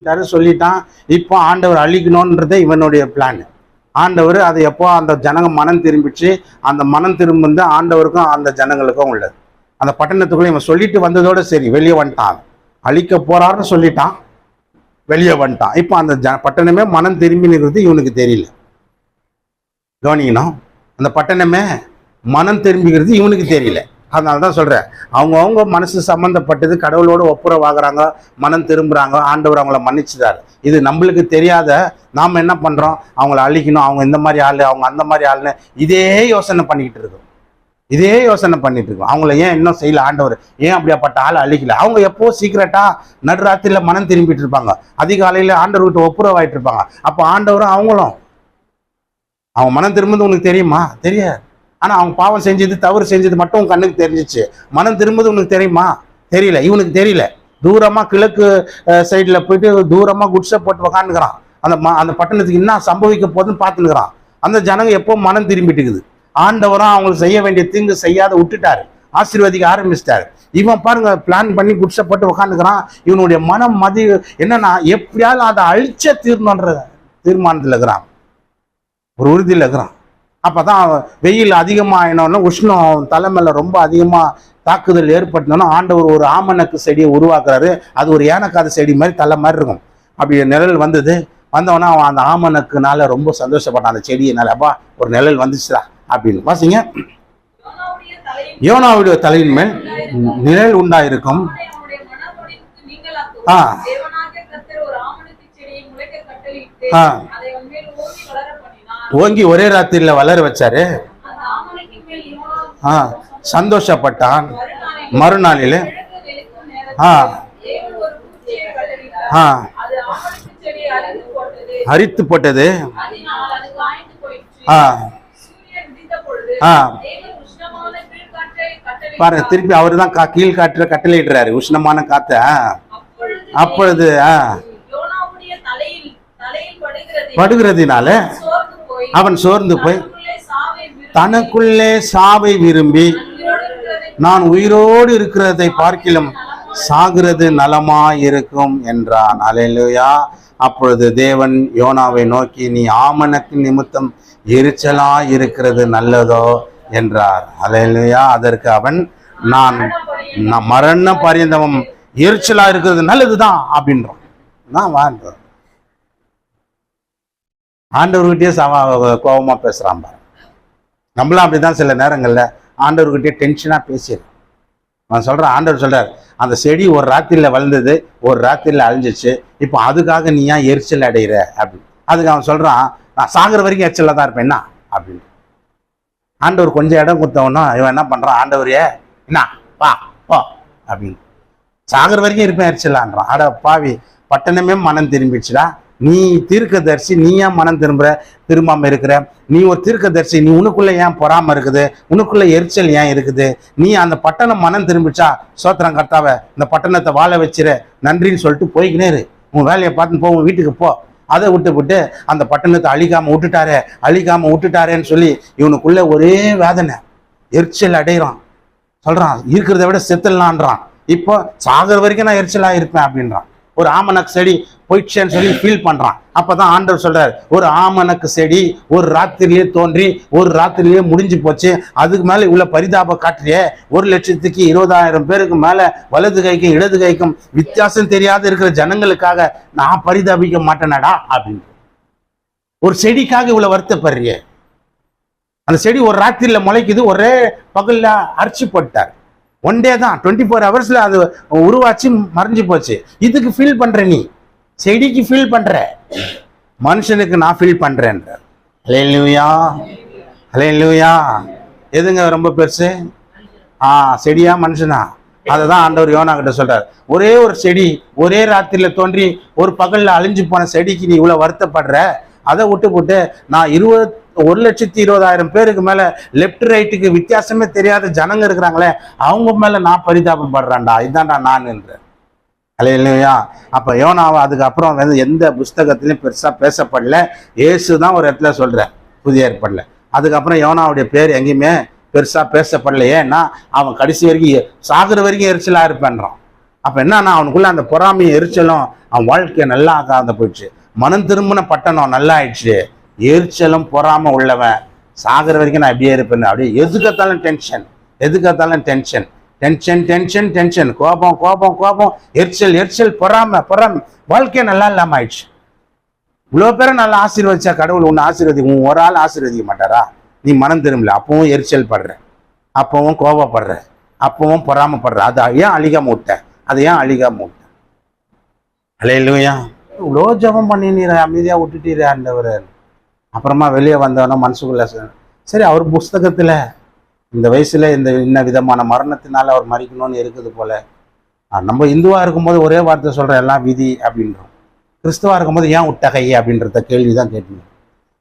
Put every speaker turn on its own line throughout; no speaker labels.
சொல்லிட்டான். இப்போ ஆண்டவர் அழிக்கணும்ன்றதே இவனுடைய பிளான். ஆண்டவர் அது எப்போ அந்த ஜனங்க மனம் திரும்பிச்சு, அந்த மனம் திரும்புந்து ஆண்டவருக்கும் அந்த ஜனங்களுக்கும் உள்ளது. அந்த பட்டணத்துக்குள்ள இவன் சொல்லிட்டு வந்ததோட சரி, வெளியே வந்துட்டான். அழிக்க போறாருன்னு சொல்லிட்டான், வெளியே வந்துட்டான். இப்போ அந்த பட்டணமே மனம் திரும்பி நிற்கிறது இவனுக்கு தெரியல. கவனிக்கணும், அந்த பட்டணமே மனம் திரும்பிக்கிறது இவனுக்கு தெரியல. அதனால தான் சொல்கிறேன், அவங்க மனசு சம்மந்தப்பட்டது கடவுளோடு ஒப்புரவாகிறாங்க, மனம் திரும்புகிறாங்க, ஆண்டவர் அவங்கள மன்னிச்சுட்டார். இது நம்மளுக்கு தெரியாத நாம் என்ன பண்ணுறோம், அவங்கள அழிக்கணும், அவங்க இந்த மாதிரி ஆள், அவங்க அந்த மாதிரி ஆள்னு இதே யோசனை பண்ணிக்கிட்டு இருக்கோம். அவங்கள ஏன் இன்னும் செய்யல ஆண்டவர், ஏன் அப்படியாப்பட்ட ஆள் அழிக்கல? அவங்க எப்போ சீக்கிரட்டாக நடுராத்திரியில் மனம் திரும்பிட்டு இருப்பாங்க, அதிகாலையில் ஆண்டவர்கிட்ட ஒப்புரவாயிட்டு இருப்பாங்க. அப்போ ஆண்டவரும் அவங்களும் அவங்க மனம் திரும்புது உனக்கு தெரியுமா? தெரியாது. ஆனால் அவங்க பாவம் செஞ்சது, தவறு செஞ்சது மட்டும் கண்ணுக்கு தெரிஞ்சிச்சு. மனம் திரும்புது உனக்கு தெரியுமா? தெரியல. இவனுக்கு தெரியல. தூரமாக கிழக்கு சைடில் போயிட்டு தூரமாக குட்ஸை போட்டு உக்காந்துக்கிறான். அந்த பட்டணத்துக்கு என்ன சம்பவிக்க போதுன்னு பார்த்துக்கிறான். அந்த ஜனங்க எப்போ மனம் திரும்பிட்டு இருக்குது. ஆண்டவரும் அவங்களுக்கு செய்ய வேண்டிய தீங்கு செய்யாத விட்டுட்டாரு, ஆசீர்வதிக்க ஆரம்பிச்சிட்டாரு. இவன் பாருங்க பிளான் பண்ணி குட்ஸை போட்டு உக்காந்துக்கிறான். இவனுடைய மனம் என்னன்னா எப்படியாவது அதை அழிச்ச தீர்ணுன்ற தீர்மானத்தில் இருக்கிறான், ஒரு உறுதியில் இருக்கிறான். அப்பதான் வெயில் அதிகமாகினோன்னா, உஷ்ணம் தலைமையில ரொம்ப அதிகமா தாக்குதல் ஏற்பட்டோன்னா ஆண்டவர் ஒரு ஆமணக்கு செடியை உருவாக்குறாரு. அது ஒரு ஏனக்காத செடி மாதிரி தலை மாதிரி இருக்கும். அப்படி நிழல் வந்தவனா அவன் அந்த ஆமணக்குனால ரொம்ப சந்தோஷப்பட்டான். அந்த செடியினால அப்பா ஒரு நிழல் வந்துச்சுடா அப்படின்னு வாசிங்க. யோனாவுடைய தலையின் மேல் நிழல் உண்டாயிருக்கும். ஓங்கி ஒரே ராத்திரில வளர வச்சாரு. சந்தோஷப்பட்டான். மறுநாளில் அரித்து போட்டது. பாருங்க, திருப்பி அவரு தான் கீழ்காற்ற கட்டளையிடுறாரு, உஷ்ணமான காத்த. அப்பொழுது படுகிறதுனால அவன் சோர்ந்து போய் தனக்குள்ளே சாவை விரும்பி, நான் உயிரோடு இருக்கிறதை பார்க்கிலும் சாகிறது நலமாயிருக்கும் என்றான். அல்லேலூயா. அப்பொழுது தேவன் யோனாவை நோக்கி, நீ ஆமணக்கு நிமித்தம் எரிச்சலா இருக்கிறது நல்லதோ என்றார். அல்லேலூயா. அதற்கு அவன், நான் மரண பரியந்தம் எரிச்சலா இருக்கிறது நல்லதுதான் அப்படின்றான். நான் வாழ்றேன். ஆண்டவர்கிட்டயே கோபமா பேசுறான் பாரு. நம்மளாம் அப்படிதான் சில நேரங்கள்ல ஆண்டவர்கிட்டயே டென்ஷனா பேசிடுறோம். நான் சொல்றேன், ஆண்டவர் சொல்றாரு, அந்த செடி ஒரு ராத்திரில வளர்ந்தது, ஒரு ராத்திரில அழிஞ்சிச்சு, இப்போ அதுக்காக நீ ஏன் எரிச்சல் அடைகிற அப்படின்னு. அதுக்கு அவன் சொல்றான், நான் சாகிற வரைக்கும் எரிச்சலா தான் இருப்பேன் என்ன அப்படின்னு. ஆண்டவர் கொஞ்சம் இடம் கொடுத்தவனா இவன் என்ன பண்றான், ஆண்டவரையே என்ன வா போ அப்படின்னு, சாகிற வரைக்கும் இருப்பேன் எரிச்சலான்றான். அட பாவி, பட்டணமே மனம் திரும்பிடுச்சுடா. நீ தீர்க்கதரிசி, நீ ஏன் மனம் திரும்பாம இருக்கிற? நீ ஒரு தீர்க்கதரிசி, நீ உனக்குள்ள ஏன் பொறாம இருக்குது? உனக்குள்ள எரிச்சல் ஏன் இருக்குது? நீ அந்த பட்டணம் மனம் திரும்பிச்சா, சோத்திரம் கர்த்தாவை, இந்த பட்டணத்தை வாழ வச்சிரு, நன்றின்னு சொல்லிட்டு போய்க்கினே இரு. உன் வேலையை பார்த்து போ, உன் வீட்டுக்கு போ. அதை விட்டு அந்த பட்டணத்தை அழிக்காம விட்டுட்டாரேன்னு சொல்லி இவனுக்குள்ள ஒரே வேதனை, எரிச்சல் அடைகிறான். சொல்றான், இருக்கிறத விட செத்துடலான்றான். இப்போ சாகிற வரைக்கும் நான் எரிச்சலா இருப்பேன் அப்படின்றான். ஒரு ஆமணக்கு செடி போயிடுச்சேன்னு சொல்லி ஃபீல் பண்றான். அப்பதான் ஆண்டவர் சொல்றாரு, ஒரு ஆமணக்கு செடி ஒரு ராத்திரிலேயே தோன்றி ஒரு ராத்திரிலேயே முடிஞ்சு போச்சு, அதுக்கு மேல இவ்வளவு பரிதாபம் காட்டுறியே, 1,20,000 பேருக்கு மேல வலது கைக்கும் இடது கைக்கும் வித்தியாசம் தெரியாத இருக்கிற ஜனங்களுக்காக நான் பரிதாபிக்க மாட்டேனடா அப்படின்னு. ஒரு செடிக்காக இவ்வளவு வருத்தப்படுறிய? அந்த செடி ஒரு ராத்திரில முளைக்குது, ஒரே பகல்ல அரிச்சு போட்டார். ஒன் டே தான், 24 ஹவர்ஸ்ல அது உருவாச்சு மறைஞ்சு போச்சு. இதுக்கு ஃபீல் பண்ற நீ, செடிக்கு ஃபீல் பண்ற, மனுஷனுக்கு நான் ஃபீல் பண்றேன்ற. ஹல்லேலூயா, ஹல்லேலூயா. எதுங்க ரொம்ப பெருசு? செடியா மனுஷனா? அதை தான் ஆண்டவர் யோனா கிட்ட சொல்றாரு. ஒரே ஒரு செடி ஒரே ராத்திரில தோன்றி ஒரு பகல்ல அழிஞ்சு போன செடிக்கு நீ இவ்வளவு வருத்தப்படுற? அதை விட்டு நான் 1,20,000 பேருக்கு மேல லெப்ட் ரைட்டுக்கு வித்தியாசமே தெரியாத ஜனங்க இருக்கிறாங்களே, அவங்க மேல நான் பரிதாபம் படுறான்டா, இதான்டா நான் என்ற. அல்லேலூயா. அப்ப யோனாவை அதுக்கப்புறம் எந்த புஸ்தகத்திலையும் பெருசா பேசப்படல. இயேசுதான் ஒரு இடத்துல சொல்ற புதிய ஏற்பாடுல. அதுக்கப்புறம் யோனாவுடைய பேர் எங்கேயுமே பெருசா பேசப்படல. ஏன்னா அவன் கடைசி வரைக்கும் சாகுற வரைக்கும் எரிச்சலா இருப்பேன்றான். அப்ப என்னன்னா அவனுக்குள்ள அந்த பொறாமையும் எரிச்சலும் அவன் வாழ்க்கையை நல்லா ஆகாத போயிடுச்சு. மனம் திரும்பின பட்டணம் நல்லா ஆயிடுச்சு. எரிச்சலும் பொறாம உள்ளவன் சாகிற வரைக்கும் நான் அப்படியே இருப்பேன். அப்படியே எதுக்கத்தாலும் டென்ஷன், எதுக்கத்தாலும் டென்ஷன், டென்ஷன் டென்ஷன் டென்ஷன், கோபம் கோபம் கோபம், எரிச்சல் எரிச்சல், பொறாம பொறாம, வாழ்க்கையை நல்லா இல்லாம ஆயிடுச்சு. இவ்வளோ பேரை நல்லா ஆசீர்வதிச்சா கடவுள் உன்னை உன் ஒரு ஆள் ஆசீர்வதிக்க மாட்டாரா? நீ மனம் திரும்பல, அப்பவும் எரிச்சல் படுற, அப்பவும் கோபப்படுற, அப்பவும் பொறாமப்படுற. அதை ஏன் அழிகாம விட்ட? அதை ஏன் அழிகாம விட்ட? அல்லேலூயா. இவ்வளோ ஜெபம் பண்ணி நீர் அமைதியா விட்டுட்டீரே ஆண்டவர். அப்புறமா வெளியே வந்தவன மனசுக்குள்ள சரி, அவர் புஸ்தகத்துல இந்த வயசுல இன்ன விதமான மரணத்தினால அவர் மறிக்கணும்னு இருக்குது போல. நம்ம இந்துவா இருக்கும்போது ஒரே வார்த்தை சொல்ற எல்லாம் விதி அப்படின்றோம். கிறிஸ்துவா இருக்கும்போது ஏன் விட்டகை அப்படின்றத கேள்விதான் கேட்டீங்க.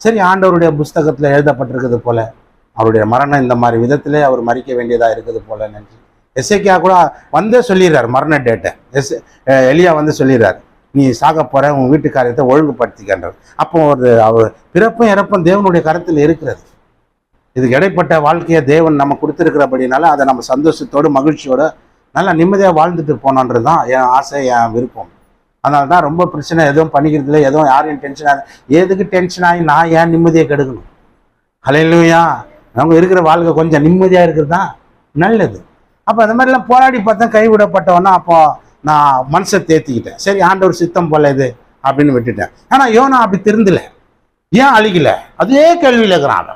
சரி, ஆண்டவருடைய புஸ்தகத்துல எழுதப்பட்டிருக்குது போல அவருடைய மரணம் இந்த மாதிரி விதத்திலே அவர் மறிக்க வேண்டியதா இருக்குது போல நினைச்சு எசேக்கியா கூட வந்து சொல்லிடுறாரு மரண டேட்டை. எலியா வந்து சொல்லிடுறாரு, நீ சாக போற, உன் வீட்டு காரியத்தை ஒழுங்குபடுத்திக்கின்றார். அப்போ அவர் பிறப்பும் இறப்பும் தேவனுடைய கரத்தில் இருக்கிறது. இதுக்கு இடைப்பட்ட வாழ்க்கையை தேவன் நம்ம கொடுத்துருக்கிறபடினால அதை நம்ம சந்தோஷத்தோடு மகிழ்ச்சியோட நல்லா நிம்மதியாக வாழ்ந்துட்டு போனோன்றது தான் என் ஆசை, என் விருப்பம். அதனால தான் ரொம்ப பிரச்சனை எதுவும் பண்ணிக்கிறதுல, எதுவும் யாரையும் டென்ஷன் ஆகுது. எதுக்கு டென்ஷன் ஆகி நான் ஏன் நிம்மதியை கெடுக்கணும்? அல்லேலூயா. அவங்க இருக்கிற வாழ்க்கை கொஞ்சம் நிம்மதியாக இருக்கிறது தான் நல்லது. அப்போ அந்த மாதிரிலாம் போராடி பார்த்தா கைவிடப்பட்டவனா அப்போ நான் மனசை தேத்திக்கிட்டேன். சரி, ஆண்டவர் சித்தம் போல இது அப்படின்னு விட்டுட்டேன். ஆனால் யோனா அப்படி திருந்தல. ஏன் அழிக்கல? அதே கேள்வியில் இருக்கிறான்.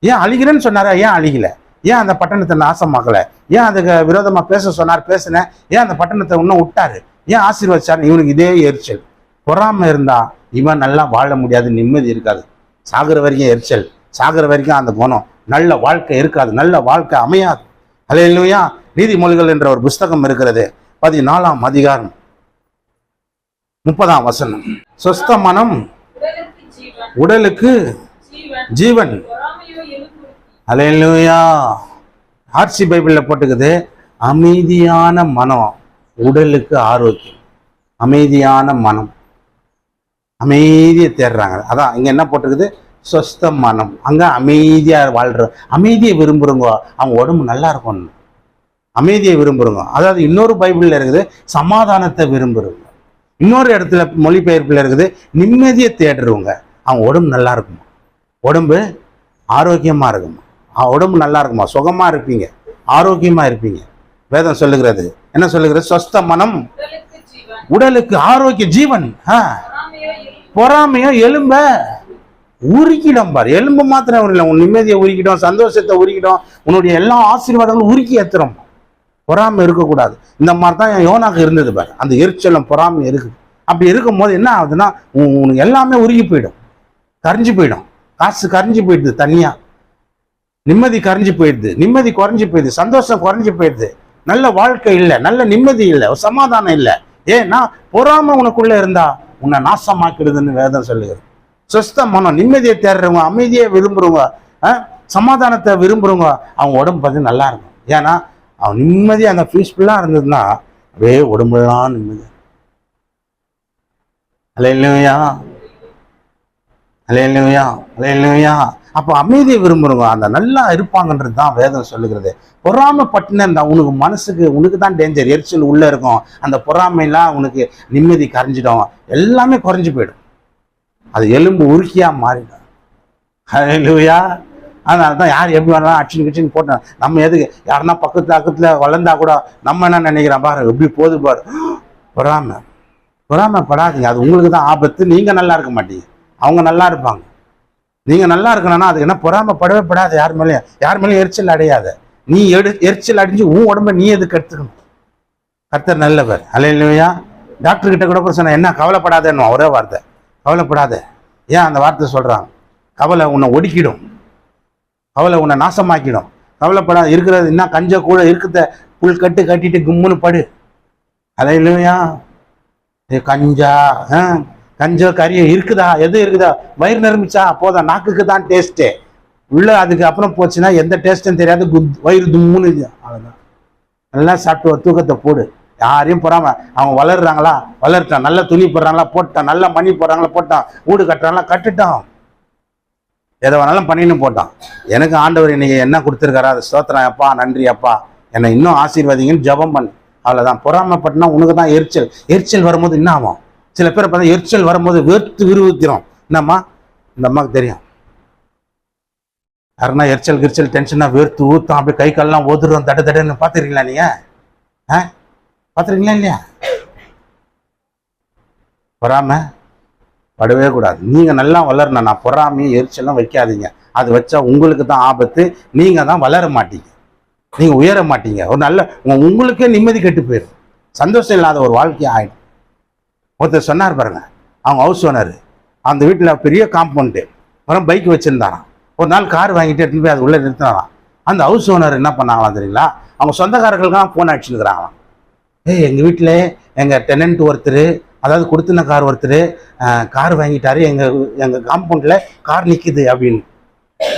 ஏன் அழிகிறேன்னு சொன்னாரா? ஏன் அழிக்கல? ஏன் அந்த பட்டணத்தை நாசமாக்கல? ஏன் அதுக்கு விரோதமா பேச சொன்னார், பேசினேன். ஏன் அந்த பட்டணத்தை இன்னும் விட்டாரு? ஏன் ஆசீர்வதிச்சாரு? இவனுக்கு இதே எரிச்சல் பொறாம இருந்தா இவன் நல்லா வாழ முடியாது, நிம்மதி இருக்காது. சாகுற வரைக்கும் எரிச்சல், சாகுற வரைக்கும் அந்த குணம், நல்ல வாழ்க்கை இருக்காது, நல்ல வாழ்க்கை அமையாது. அல்லேலூயா. நீதிமொழிகள் என்ற ஒரு புஸ்தகம் இருக்கிறது, 14ஆம் அதிகாரம் 30ஆம் வசனம். சொஸ்த மனம் உடலுக்கு ஜீவன். அல்லேலூயா. ஆர்சி பைபிள்ல போட்டுக்குது, அமைதியான மனம் உடலுக்கு ஆரோக்கியம். அமைதியான மனம், அமைதியை தேடுறாங்க. அதான் இங்க என்ன போட்டிருக்குது? சொஸ்த மனம். அங்க அமைதியா வாழ்ற, அமைதியை விரும்புறவங்க அவங்க உடம்பு நல்லா இருக்கும். அமைதியை விரும்புறவங்க, அதாவது இன்னொரு பைபிள்ல இருக்குது சமாதானத்தை விரும்புறவங்க, இன்னொரு இடத்துல மொழிபெயர்ப்புல இருக்குது நிம்மதியை தேடுறவங்க அவங்க உடம்பு நல்லா இருக்குமா, உடம்பு ஆரோக்கியமா இருக்குமா, உடம்பு நல்லா இருக்குமா, சுகமா இருப்பீங்க, ஆரோக்கியமா இருப்பீங்க. வேதம் சொல்லுகிறது என்ன சொல்லுகிறது? சொஸ்த மனம் உடலுக்கு ஆரோக்கிய ஜீவன். பொறாமையோ எலும்ப உருக்கிடும் பாரு. எலும்பு மாத்திரம் இல்லை, உன் நிம்மதியை உருக்கிடும், சந்தோஷத்தை உருக்கிடும், உன்னுடைய எல்லா ஆசீர்வாதங்களும் உருக்கி ஏத்துறோம். பொறாமை இருக்கக்கூடாது. இந்த மாதிரி தான் யோனாக்கு இருந்தது பாரு. அந்த எரிச்சலும் பொறாமை இருக்குது. அப்படி இருக்கும் போது என்ன ஆகுதுன்னா உனக்கு எல்லாமே உருகி போயிடும், கரைஞ்சி போயிடும். காசு கரைஞ்சி போயிடுது, தனியா நிம்மதி கரைஞ்சி போயிடுது, நிம்மதி குறைஞ்சி போயிடுது, சந்தோஷம் குறைஞ்சி போயிடுது, நல்ல வாழ்க்கை இல்லை, நல்ல நிம்மதி இல்லை, சமாதானம் இல்லை. ஏன்னா பொறாமை உனக்குள்ள இருந்தா உன்னை நாசமாக்கிடுதுன்னு வேதம் சொல்லுகிறது. சொஸ்த மனம், நிம்மதியை தேடுறவங்க, அமைதியை விரும்புறவங்க, சமாதானத்தை விரும்புறவங்க அவங்க உடம்பு பார்த்து நல்லா இருக்கும். ஏன்னா அவன் நிம்மதியாக அந்த பீஸ்ஃபுல்லாக இருந்ததுன்னா அப்படியே உடம்புலாம் நிம்மதி. அல்லேலூயா, அல்லேலூயா, அல்லேலூயா. அப்போ அமைதியை விரும்புறவங்க அந்த நல்லா இருப்பாங்கன்றது தான் வேதம் சொல்லுகிறது. பொறாமைப்பட்டுன்னு இருந்தா உனக்கு மனசுக்கு உனக்கு தான் டேஞ்சர், எரிச்சல் உள்ள இருக்கும். அந்த பொறாமைலாம் உனக்கு நிம்மதி கரைஞ்சிடும், எல்லாமே குறைஞ்சி போயிடும். அது எலும்பு உருக்கியா மாறிடும். அல்லேலூயா. அதனால தான் யார் எப்படி வேணாலும் அச்சின் கிச்சின்னு போட்டோம். நம்ம எதுக்கு யாருன்னா பக்கத்துல வளர்ந்தா கூட நம்ம என்ன நினைக்கிறோம் பாரு, எப்படி போது பாரு. பொறாமைப்படாதீங்க, அது உங்களுக்கு தான் ஆபத்து. நீங்க நல்லா இருக்க மாட்டீங்க, அவங்க நல்லா இருப்பாங்க. நீங்க நல்லா இருக்கணும்னா அதுக்கு என்ன பொறாமைப்படவே படாது. யார் மேலேயும் எரிச்சல் அடையாத. நீ எரிச்சல் அடைஞ்சு உன் உடம்ப நீ எதுக்கு எடுத்துக்கணும்? கர்த்தர் நல்லவர். அல்லேலூயா. டாக்டர் கிட்ட கூட சொன்ன, என்ன கவலைப்படாதேன்னு ஒரே வார்த்தை, கவலைப்படாத. ஏன் அந்த வார்த்தை சொல்றாங்க? கவலை உன்னை ஒடுக்கிடும், கவலை உன்னை நாசமாக்கிடும். கவலைப்படாத. இருக்கிறது என்ன கஞ்ச கூட இருக்குத புல் கட்டிட்டு கும்முன்னு படு. அல்லேலூயா. கஞ்சோ கறியோ இருக்குதா? எது இருக்குதா? வயிறு நிரம்பிச்சா போதும், நாக்குக்கு தான் டேஸ்ட்டு. உள்ள அதுக்கு அப்புறம் போச்சுன்னா எந்த டேஸ்ட்டும் தெரியாது, வயிறு தும்முன்னு. அவ்வளோதான். நல்லா சாப்பிட்டு ஒரு தூக்கத்தை போடு. யாரையும் போடாம அவங்க வளர்றாங்களா வளர்ட்டான், நல்ல துணி போடுறாங்களா போட்டான், நல்ல மணி போடுறாங்களா போட்டான், வீடு கட்டுறாங்களா கட்டுட்டான், எதை வேணாலும் பண்ணின்னு போட்டான். எனக்கு ஆண்டவர் இன்னைக்கு என்ன கொடுத்துருக்காரா, அது ஸ்தோத்திரம் அப்பா, நன்றி அப்பா, என்னை இன்னும் ஆசீர்வாதிங்கன்னு ஜெபம் பண்ணு. அவ்வளோதான். பொறாமைப்பட்டனா உனக்கு தான் எரிச்சல். எரிச்சல் வரும்போது என்ன ஆகும்? சில பேர் பார்த்தா எரிச்சல் வரும்போது வேர்த்து விறுவிறுத்திரும். என்னம்மா இந்த அம்மாவுக்கு தெரியும். யாருன்னா எரிச்சல் டென்ஷனாக வேர்த்து ஊற்றும், அப்படியே கை கால்லாம் ஓதுறோம் தட தடன்னு பார்த்துருக்கீங்களா நீங்கள்? பார்த்துருக்கீங்களா இல்லையா? பொறாமை படவே கூடாது. நீங்கள் நல்லா வளரணும். நான் பொறாமையும் எரிச்சலும் வைக்காதீங்க. அது வச்சா உங்களுக்கு தான் ஆபத்து. நீங்கள் தான் வளர மாட்டீங்க, நீங்கள் உயர மாட்டீங்க. ஒரு நல்ல உங்களுக்கே நிம்மதி கெட்டு போயிடும். சந்தோஷம் இல்லாத ஒரு வாழ்க்கையை ஆகிடும். ஒருத்தர் சொன்னார் பாருங்க, அவங்க ஹவுஸ் ஓனர், அந்த வீட்டில் பெரிய காம்பவுண்டு, அப்புறம் பைக் வச்சுருந்தாராம். ஒரு நாள் கார் வாங்கிட்டு எடுத்துன்னு போய் அது உள்ளே நிறுத்தினாராம். அந்த ஹவுஸ் ஓனர் என்ன பண்ணாங்களாம் தெரியுங்களா? அவங்க சொந்தக்காரர்களுக்கெல்லாம் ஃபோன் அடிச்சுருக்கிறாங்களாம். எங்கள் வீட்டில் எங்கள் டெனன்ட் ஒருத்தர், அதாவது கொடுத்துன கார் ஒருத்தர் கார் வாங்கிட்டாரு, எங்கள் காம்பவுண்டில் கார் நிற்கிது அப்படின்னு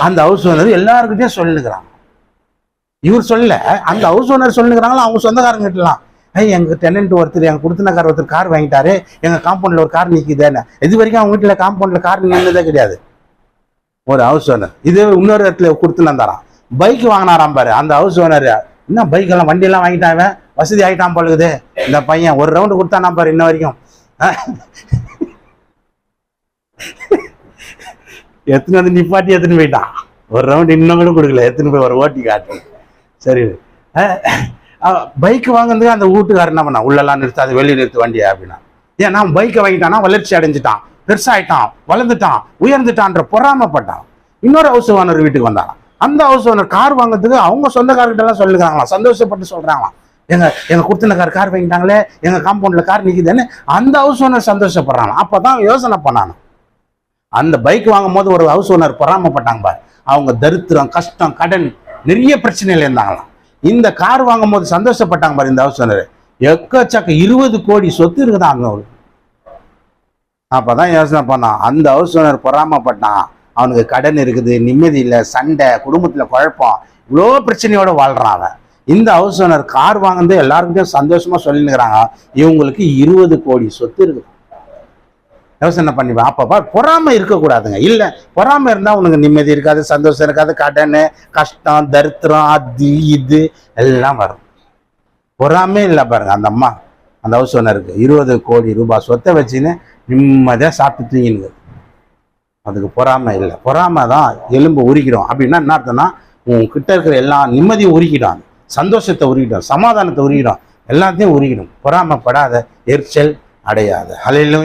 அந்த ஹவுஸ் ஓனர் எல்லாருக்கிட்டையும் சொல்லினுக்கிறாங்க. இவர் சொல்ல, அந்த ஹவுஸ் ஓனர் சொல்லினுக்கிறாங்களா அவங்க சொந்தக்காரங்கிட்டலாம். எங்கள் டெனன்ட் ஒருத்தர், எங்கள் கொடுத்துன கார் ஒருத்தர் கார் வாங்கிட்டாரு, எங்கள் காம்பவுண்டில் ஒரு கார் நிற்கிதுன்னு. இது வரைக்கும் அவங்க வீட்டில் காம்பவுண்டில் கார் நின்றதே கிடையாது ஒரு ஹவுஸ் ஓனர். இது இன்னொரு இடத்துல கொடுத்துன்னு தரான். பைக் வாங்கினாராம் பாரு அந்த ஹவுஸ் ஓனர். என்ன பைக்கெல்லாம் வண்டியெல்லாம் வாங்கிட்டான், வசதி ஆகிட்டான் போலுக்குது இந்த பையன். ஒரு ரவுண்டு கொடுத்தானா பாரு இன்ன வரைக்கும். எத்தனை வந்து நிப்பாட்டி எடுத்துன்னு போயிட்டான். ஒரு ரவுண்டு இன்னும் கூட கொடுக்கல, எடுத்துன்னு போய் ஒரு ஓட்டி காட்டு. சரி, பைக் வாங்குறதுக்கு அந்த வீட்டுக்காரர் என்ன பண்ணான், உள்ளெல்லாம் நிறுத்தாது, வெளியே நிறுத்து வண்டியா அப்படின்னா. ஏன்னா பைக்கை வாங்கிட்டானா வளர்ச்சி அடைஞ்சிட்டான், பெருசாயிட்டான், வளர்ந்துட்டான், உயர்ந்துட்டான்ற பொறாமப்பட்டான். இன்னொரு ஹவுஸ் ஓனர் வீட்டுக்கு வந்தாங்க. அந்த ஹவுஸ் ஓனர் கார் வாங்குறதுக்கு அவங்க சொந்தக்காரர்கிட்ட எல்லாம் சொல்லுறாங்களாம், சந்தோஷப்பட்டு சொல்றாங்களாம். எங்க கொடுத்துன கார் வாங்கிட்டாங்களே, எங்க காம்பவுண்ட்ல கார் நிக்குதுன்னு அந்த ஹவுஸ் ஓனர் சந்தோஷப்படுறாங்க. அப்பதான் யோசனை பண்ணாங்க, அந்த பைக் வாங்கும் போது ஒரு ஹவுஸ் ஓனர் பொறாமப்பட்டாங்க பாரு. அவங்க தரித்திரம், கஷ்டம், கடன், நிறைய பிரச்சனையில இருந்தாங்களாம். இந்த கார் வாங்கும் போது சந்தோஷப்பட்டாங்க பாரு இந்த ஹவுஸ் ஓனர். எக்கச்சக்க 20 கோடி சொத்து இருக்குதான் அங்க. அப்பதான் யோசனை பண்ணான், அந்த ஹவுஸ் ஓனர் பொறாமப்பட்டான். அவனுக்கு கடன் இருக்குது, நிம்மதி இல்லை, சண்டை, குடும்பத்துல குழப்பம், இவ்வளோ பிரச்சனையோட வாழ்றான் அவன். இந்த ஹவுஸ் ஓனர் கார் வாங்குறது எல்லாருக்கிட்டையும் சந்தோஷமா சொல்லினுக்கிறாங்க, இவங்களுக்கு 20 கோடி சொத்து இருக்குது. யோசனை பண்ணிப்பேன். அப்பப்பா பொறாமை இருக்கக்கூடாதுங்க. இல்லை பொறாமை இருந்தா உனக்கு நிம்மதி இருக்காது, சந்தோஷம் இருக்காது, கடன், கஷ்டம், தரித்திரம், அது இது எல்லாம் வரும். பொறாமே இல்லை பாருங்க. அந்த அம்மா அந்த ஹவுஸ் ஓனருக்கு 20 கோடி ரூபாய் சொத்தை வச்சுன்னு நிம்மதியாக சாப்பிட்டு தூங்கினுங்க. அதுக்கு பொறாமை இல்லை. பொறாமை தான் எலும்பு உரிக்கிறோம். அப்படின்னா என்ன அர்த்தம்னா, உங்ககிட்ட இருக்கிற எல்லா நிம்மதியும் உரிக்கிடும், சந்தோஷத்தை உரிக்கிடும், சமாதானத்தை உரிக்கிடும், எல்லாத்தையும் உரிக்கிடும். பொறாமைப்படாத, எரிச்சல் அடையாத. ஹல்லேலூயா.